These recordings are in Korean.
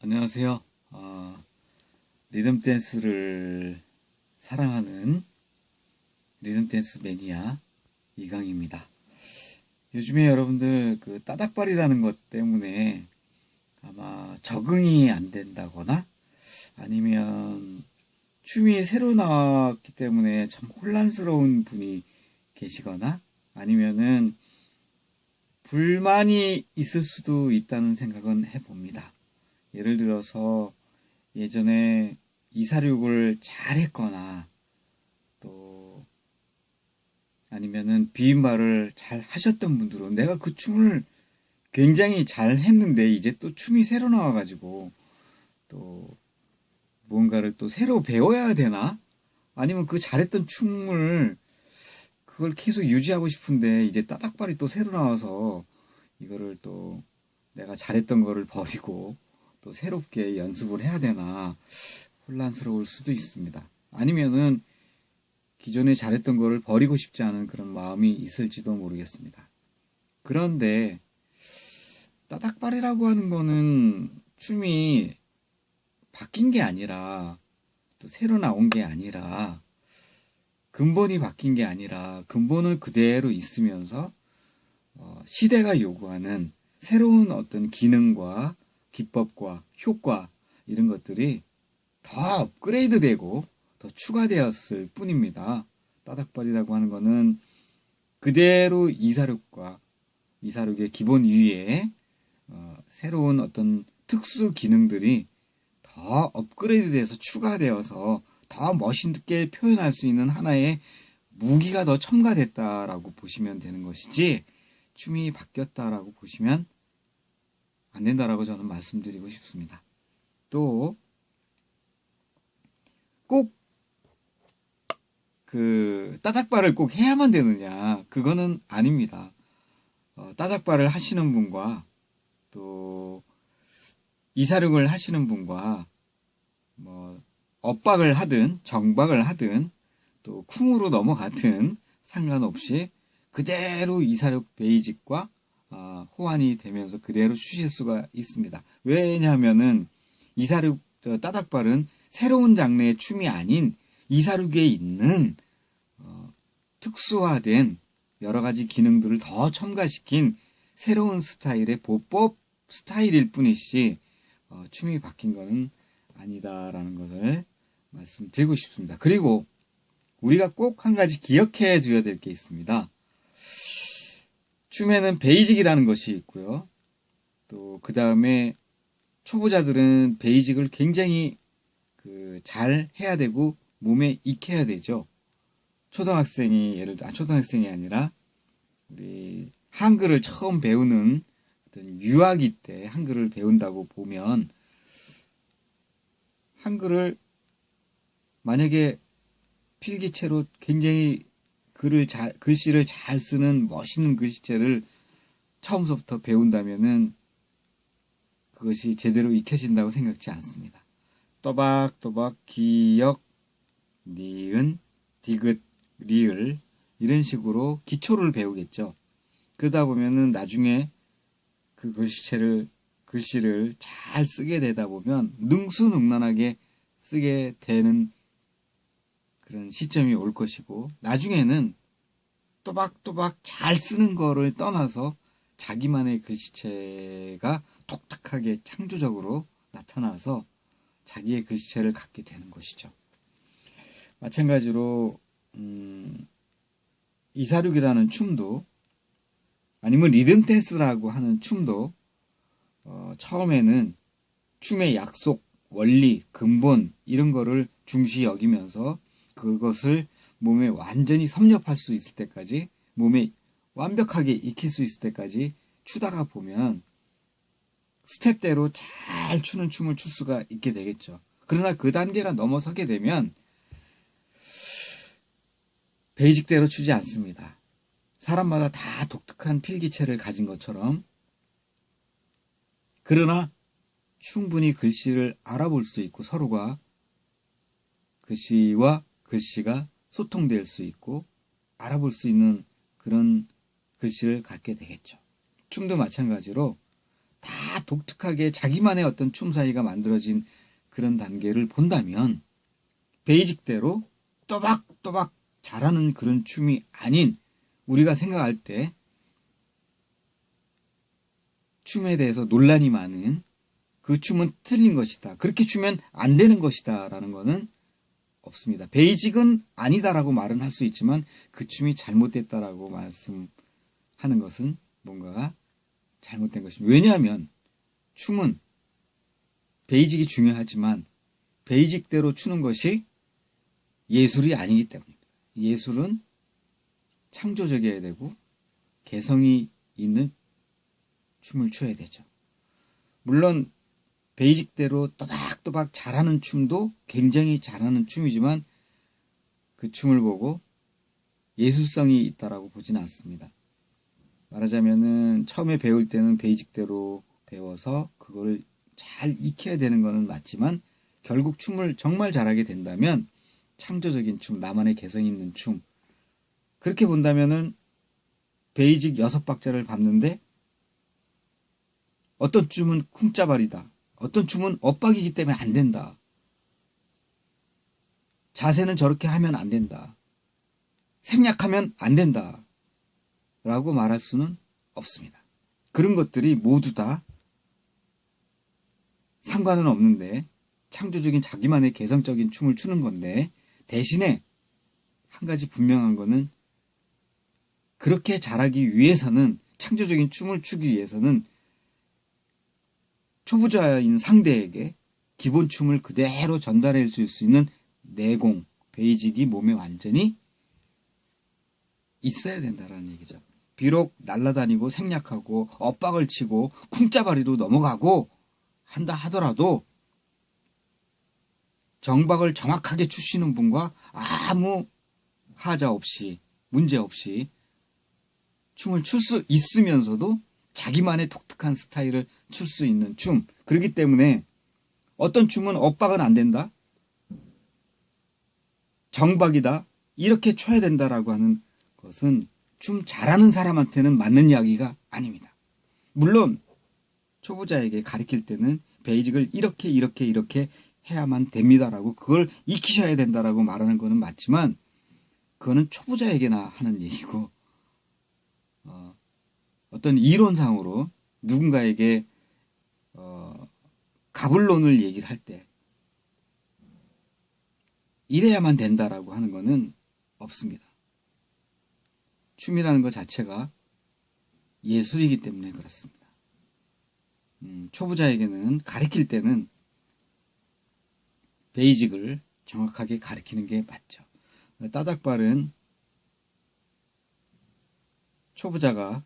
안녕하세요. 리듬 댄스를 사랑하는 리듬 댄스 매니아 이강입니다. 요즘에 여러분들 그 따닥발이라는 것 때문에 아마 적응이 안 된다거나 아니면 춤이 새로 나왔기 때문에 참 혼란스러운 분이 계시거나 아니면은 불만이 있을 수도 있다는 생각은 해봅니다. 예를 들어서 예전에 246을 잘했거나 또 아니면은 비인발을 잘 하셨던 분들은 내가 그 춤을 굉장히 잘 했는데 이제 또 춤이 새로 나와가지고 또 뭔가를 또 새로 배워야 되나? 아니면 그 잘했던 춤을 그걸 계속 유지하고 싶은데 이제 따닥발이 또 새로 나와서 이거를 또 내가 잘했던 거를 버리고 또 새롭게 연습을 해야 되나 혼란스러울 수도 있습니다. 아니면은 기존에 잘했던 거를 버리고 싶지 않은 그런 마음이 있을지도 모르겠습니다. 그런데 따닥발이라고 하는 거는 춤이 바뀐 게 아니라 또 새로 나온 게 아니라 근본이 바뀐 게 아니라 근본은 그대로 있으면서 시대가 요구하는 새로운 어떤 기능과 기법과 효과 이런 것들이 더 업그레이드 되고 더 추가되었을 뿐입니다. 따닥발이라고 하는 거는 그대로 246의 기본 위에 새로운 어떤 특수 기능들이 더 업그레이드 돼서 추가되어서 더 멋있게 표현할 수 있는 하나의 무기가 더 첨가됐다라고 보시면 되는 것이지 춤이 바뀌었다라고 보시면 안 된다라고 저는 말씀드리고 싶습니다. 또 꼭 그 따닥발을 꼭 해야만 되느냐? 그거는 아닙니다. 따닥발을 하시는 분과 또 이사륙을 하시는 분과 뭐 엇박을 하든 정박을 하든 또 쿵으로 넘어가든 상관없이 그대로 이사륙 베이직과 호환이 되면서 그대로 추실 수가 있습니다. 왜냐하면은 이사륙 따닥발은 새로운 장르의 춤이 아닌 이사륙에 있는 특수화된 여러 가지 기능들을 더 첨가시킨 새로운 스타일의 보법 스타일일 뿐이지 춤이 바뀐 것은 아니다라는 것을 말씀드리고 싶습니다. 그리고 우리가 꼭 한 가지 기억해 줘야 될 게 있습니다. 춤에는 베이직이라는 것이 있고요. 또 그 다음에 초보자들은 베이직을 굉장히 잘 해야 되고 몸에 익혀야 되죠. 초등학생이 아니라 우리 한글을 처음 배우는 어떤 유아기 때 한글을 배운다고 보면 한글을 만약에 필기체로 굉장히 글씨를 잘 쓰는 멋있는 글씨체를 처음부터 배운다면은 그것이 제대로 익혀진다고 생각지 않습니다. 또박또박 기역, 니은, 디귿, 리을 이런 식으로 기초를 배우겠죠. 그러다 보면은 나중에 그 글씨를 잘 쓰게 되다 보면 능수능란하게 쓰게 되는 그런 시점이 올 것이고 나중에는 또박또박 잘 쓰는 거를 떠나서 자기만의 글씨체가 독특하게 창조적으로 나타나서 자기의 글씨체를 갖게 되는 것이죠. 마찬가지로 이사륙이라는 춤도 아니면 리듬 댄스라고 하는 춤도 처음에는 춤의 약속, 원리, 근본 이런 거를 중시 여기면서 그것을 몸에 완전히 섭렵할 수 있을 때까지 몸에 완벽하게 익힐 수 있을 때까지 추다가 보면 스텝대로 잘 추는 춤을 출 수가 있게 되겠죠. 그러나 그 단계가 넘어서게 되면 베이직대로 추지 않습니다. 사람마다 다 독특한 필기체를 가진 것처럼 그러나 충분히 글씨를 알아볼 수 있고 서로가 글씨와 글씨가 소통될 수 있고 알아볼 수 있는 그런 글씨를 갖게 되겠죠. 춤도 마찬가지로 다 독특하게 자기만의 어떤 춤 사이가 만들어진 그런 단계를 본다면 베이직대로 또박또박 잘하는 그런 춤이 아닌 우리가 생각할 때 춤에 대해서 논란이 많은 그 춤은 틀린 것이다. 그렇게 추면 안 되는 것이다. 라는 거는 없습니다. 베이직은 아니다라고 말은 할 수 있지만 그 춤이 잘못됐다라고 말씀하는 것은 뭔가 잘못된 것입니다. 왜냐하면 춤은 베이직이 중요하지만 베이직대로 추는 것이 예술이 아니기 때문입니다. 예술은 창조적이어야 되고 개성이 있는 춤을 춰야 되죠. 물론 베이직대로 또박또박 잘하는 춤도 굉장히 잘하는 춤이지만 그 춤을 보고 예술성이 있다라고 보지는 않습니다. 말하자면은 처음에 배울 때는 베이직대로 배워서 그걸 잘 익혀야 되는 거는 맞지만 결국 춤을 정말 잘하게 된다면 창조적인 춤, 나만의 개성 있는 춤, 그렇게 본다면은 베이직 6박자를 밟는데 어떤 춤은 쿵짜발이다. 어떤 춤은 엇박이기 때문에 안 된다. 자세는 저렇게 하면 안 된다. 생략하면 안 된다. 라고 말할 수는 없습니다. 그런 것들이 모두 다 상관은 없는데 창조적인 자기만의 개성적인 춤을 추는 건데 대신에 한 가지 분명한 거는 그렇게 잘하기 위해서는 창조적인 춤을 추기 위해서는 초보자인 상대에게 기본 춤을 그대로 전달해 줄 수 있는 내공, 베이직이 몸에 완전히 있어야 된다는 얘기죠. 비록 날아다니고 생략하고 엇박을 치고 쿵짜바리로 넘어가고 한다 하더라도 정박을 정확하게 추시는 분과 아무 하자 없이 문제 없이 춤을 출 수 있으면서도 자기만의 독특한 스타일을 출 수 있는 춤. 그렇기 때문에 어떤 춤은 엇박은 안 된다. 정박이다. 이렇게 춰야 된다라고 하는 것은 춤 잘하는 사람한테는 맞는 이야기가 아닙니다. 물론 초보자에게 가르칠 때는 베이직을 이렇게 해야만 됩니다라고 그걸 익히셔야 된다라고 말하는 거는 맞지만 그거는 초보자에게나 하는 얘기고 어떤 이론상으로 누군가에게 가불론을 얘기를 할 때 이래야만 된다라고 하는 거는 없습니다. 춤이라는 것 자체가 예술이기 때문에 그렇습니다. 초보자에게는 가르칠 때는 베이직을 정확하게 가르치는 게 맞죠. 따닥발은 초보자가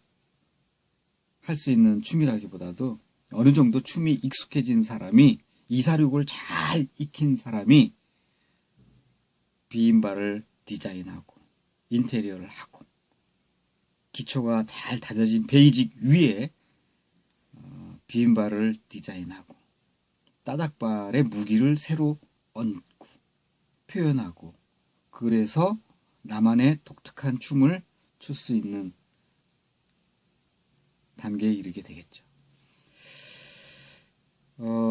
할 수 있는 춤이라기보다도 어느 정도 춤이 익숙해진 사람이 이사륙을 잘 익힌 사람이 비인발을 디자인하고 인테리어를 하고 기초가 잘 다져진 베이직 위에 비인발을 디자인하고 따닥발의 무기를 새로 얹고 표현하고 그래서 나만의 독특한 춤을 출 수 있는 단계에 이르게 되겠죠.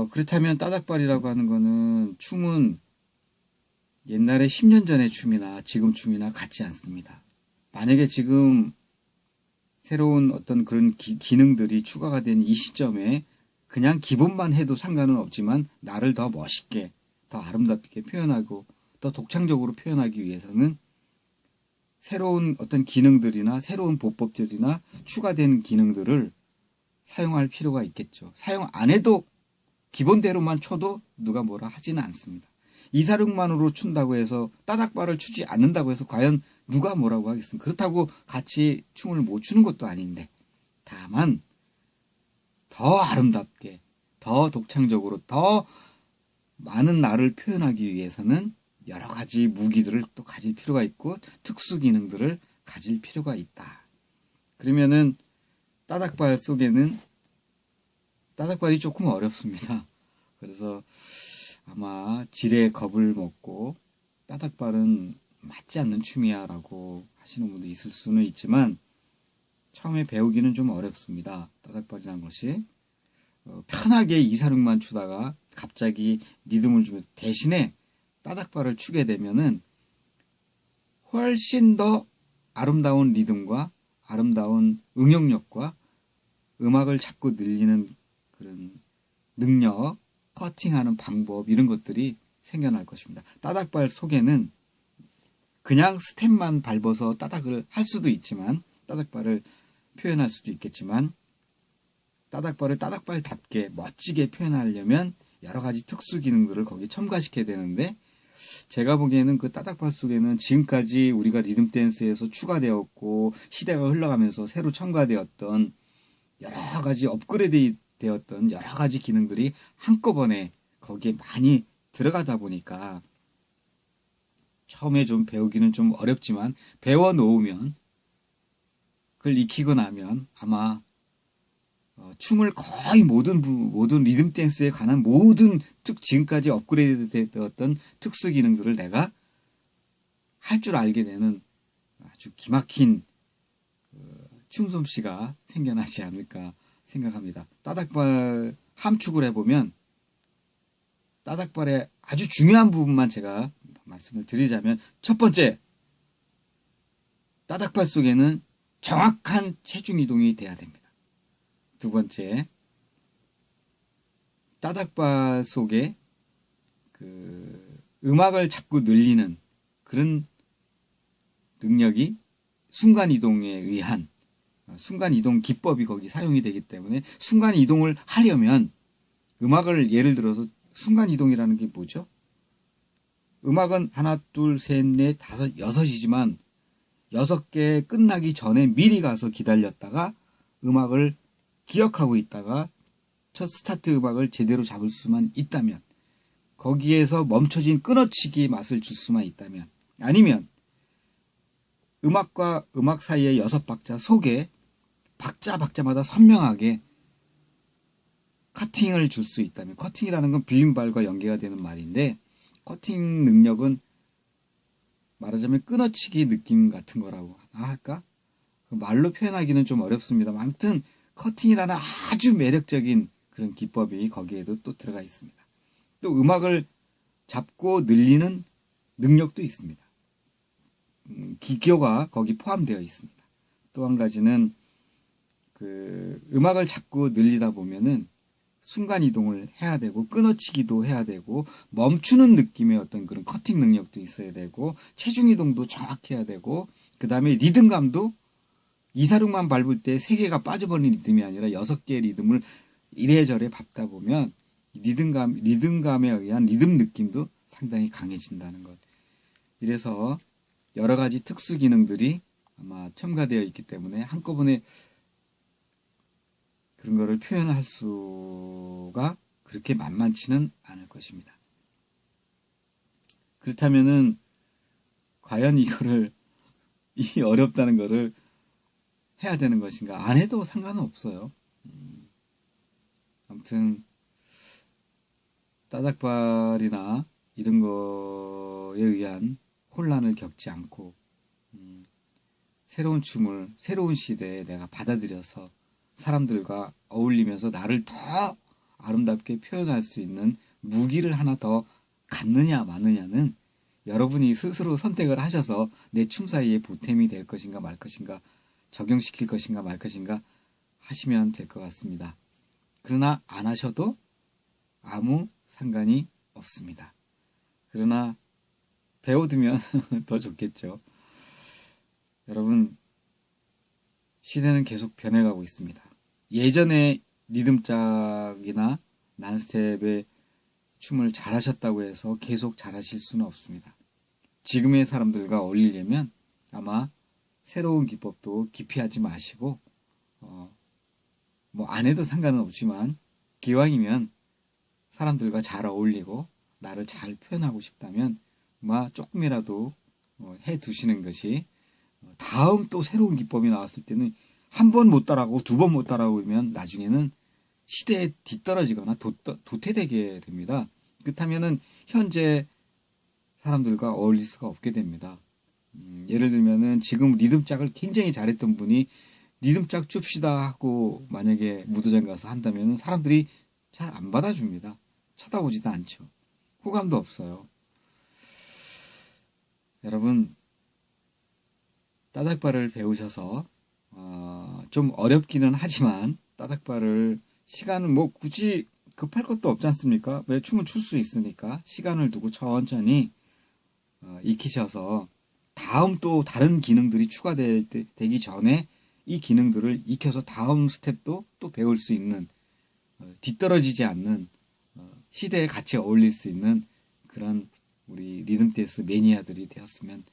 그렇다면 따닥발이라고 하는 거는 춤은 옛날에 10년 전의 춤이나 지금 춤이나 같지 않습니다. 만약에 지금 새로운 어떤 그런 기능들이 추가가 된 이 시점에 그냥 기본만 해도 상관은 없지만 나를 더 멋있게, 더 아름답게 표현하고 더 독창적으로 표현하기 위해서는 새로운 어떤 기능들이나 새로운 보법들이나 추가된 기능들을 사용할 필요가 있겠죠. 사용 안 해도 기본대로만 춰도 누가 뭐라 하지는 않습니다. 이사륙만으로 춘다고 해서 따닥발을 추지 않는다고 해서 과연 누가 뭐라고 하겠습니까? 그렇다고 같이 춤을 못 추는 것도 아닌데 다만 더 아름답게, 더 독창적으로, 더 많은 나를 표현하기 위해서는 여러 가지 무기들을 또 가질 필요가 있고 특수 기능들을 가질 필요가 있다. 그러면은 따닥발 속에는 따닥발이 조금 어렵습니다. 그래서 아마 지레 겁을 먹고 따닥발은 맞지 않는 춤이야 라고 하시는 분도 있을 수는 있지만 처음에 배우기는 좀 어렵습니다. 따닥발이라는 것이. 편하게 2, 4륙만 추다가 갑자기 리듬을 주면서 대신에 따닥바를 추게 되면은 훨씬 더 아름다운 리듬과 아름다운 응용력과 음악을 자꾸 늘리는 그런 능력, 커팅하는 방법 이런 것들이 생겨날 것입니다. 따닥발 속에는 그냥 스텝만 밟아서 따닥을 할 수도 있지만 따닥발을 표현할 수도 있겠지만 따닥발을 따닥발답게 멋지게 표현하려면 여러 가지 특수 기능들을 거기에 첨가시켜야 되는데 제가 보기에는 그 따닥발 속에는 지금까지 우리가 리듬 댄스에서 추가되었고 시대가 흘러가면서 새로 첨가되었던 여러 가지 업그레이드 되었던 여러 가지 기능들이 한꺼번에 거기에 많이 들어가다 보니까 처음에 좀 배우기는 좀 어렵지만 배워 놓으면 그걸 익히고 나면 아마 춤을 거의 모든 리듬 댄스에 관한 모든 지금까지 업그레이드 되었던 특수 기능들을 내가 할 줄 알게 되는 아주 기막힌 춤솜씨가 생겨나지 않을까 생각합니다. 따닥발 함축을 해보면 따닥발의 아주 중요한 부분만 제가 말씀을 드리자면 첫 번째, 따닥발 속에는 정확한 체중 이동이 돼야 됩니다. 두 번째, 따닥발 속에 그 음악을 자꾸 늘리는 그런 능력이 순간이동에 의한 순간이동 기법이 거기 사용이 되기 때문에 순간이동을 하려면 음악을 예를 들어서 순간이동이라는 게 뭐죠? 음악은 하나, 둘, 셋, 넷, 다섯, 여섯이지만 6개 끝나기 전에 미리 가서 기다렸다가 음악을 기억하고 있다가 첫 스타트 음악을 제대로 잡을 수만 있다면 거기에서 멈춰진 끊어치기 맛을 줄 수만 있다면 아니면 음악과 음악 사이의 6박자 속에 박자마다 선명하게 커팅을 줄 수 있다면 커팅이라는 건 비빔발과 연계가 되는 말인데 커팅 능력은 말하자면 끊어치기 느낌 같은 거라고 할까? 말로 표현하기는 좀 어렵습니다만 아무튼 커팅이라는 아주 매력적인 그런 기법이 거기에도 또 들어가 있습니다. 또 음악을 잡고 늘리는 능력도 있습니다. 기교가 거기 포함되어 있습니다. 또 한 가지는 그 음악을 잡고 늘리다 보면은 순간 이동을 해야 되고 끊어치기도 해야 되고 멈추는 느낌의 어떤 그런 커팅 능력도 있어야 되고 체중 이동도 정확해야 되고 그 다음에 리듬감도 2, 4륙만 밟을 때 3개가 빠져버리는 리듬이 아니라 6개의 리듬을 이래저래 밟다 보면 리듬감에 의한 리듬 느낌도 상당히 강해진다는 것. 이래서 여러 가지 특수 기능들이 아마 첨가되어 있기 때문에 한꺼번에 그런 거를 표현할 수가 그렇게 만만치는 않을 것입니다. 그렇다면은 과연 이거를 이 어렵다는 거를 해야 되는 것인가? 안 해도 상관은 없어요. 아무튼 따닥발이나 이런 거에 의한 혼란을 겪지 않고 새로운 춤을 새로운 시대에 내가 받아들여서 사람들과 어울리면서 나를 더 아름답게 표현할 수 있는 무기를 하나 더 갖느냐 마느냐는 여러분이 스스로 선택을 하셔서 내 춤 사이에 보탬이 될 것인가 말 것인가 적용시킬 것인가 말 것인가 하시면 될 것 같습니다. 그러나 안 하셔도 아무 상관이 없습니다. 그러나 배워두면 더 좋겠죠. 여러분 시대는 계속 변해가고 있습니다. 예전에 리듬짝이나 난스텝의 춤을 잘하셨다고 해서 계속 잘하실 수는 없습니다. 지금의 사람들과 어울리려면 아마 새로운 기법도 기피하지 마시고 뭐 안 해도 상관은 없지만 기왕이면 사람들과 잘 어울리고 나를 잘 표현하고 싶다면 아마 조금이라도 해 두시는 것이 다음 또 새로운 기법이 나왔을 때는 한 번 못 따라하고 2번 못 따라하고 그러면 나중에는 시대에 뒤떨어지거나 도태되게 됩니다. 그렇다면은 현재 사람들과 어울릴 수가 없게 됩니다. 예를 들면은 지금 리듬짝을 굉장히 잘했던 분이 리듬 짝 춥시다 하고 만약에 무도장 가서 한다면 사람들이 잘 안 받아줍니다. 쳐다보지도 않죠. 호감도 없어요. 여러분, 따닥발을 배우셔서 좀 어렵기는 하지만 따닥발을 시간은 뭐 굳이 급할 것도 없지 않습니까? 왜 춤은 출 수 있으니까 시간을 두고 천천히 익히셔서 다음 또 다른 기능들이 추가되기 전에 이 기능들을 익혀서 다음 스텝도 또 배울 수 있는 뒤떨어지지 않는 시대에 같이 어울릴 수 있는 그런 우리 리듬 댄스 매니아들이 되었으면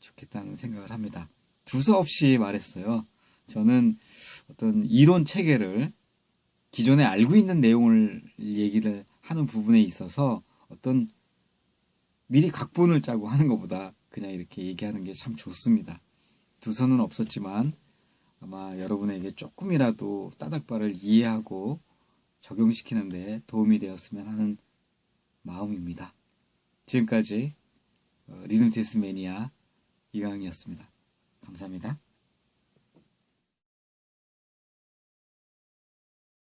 좋겠다는 생각을 합니다. 두서없이 말했어요. 저는 어떤 이론 체계를 기존에 알고 있는 내용을 얘기를 하는 부분에 있어서 어떤 미리 각본을 짜고 하는 것보다 그냥 이렇게 얘기하는 게 참 좋습니다. 두서는 없었지만 아마 여러분에게 조금이라도 따닥발을 이해하고 적용시키는 데 도움이 되었으면 하는 마음입니다. 지금까지 리듬 댄스 매니아 이강이었습니다. 감사합니다.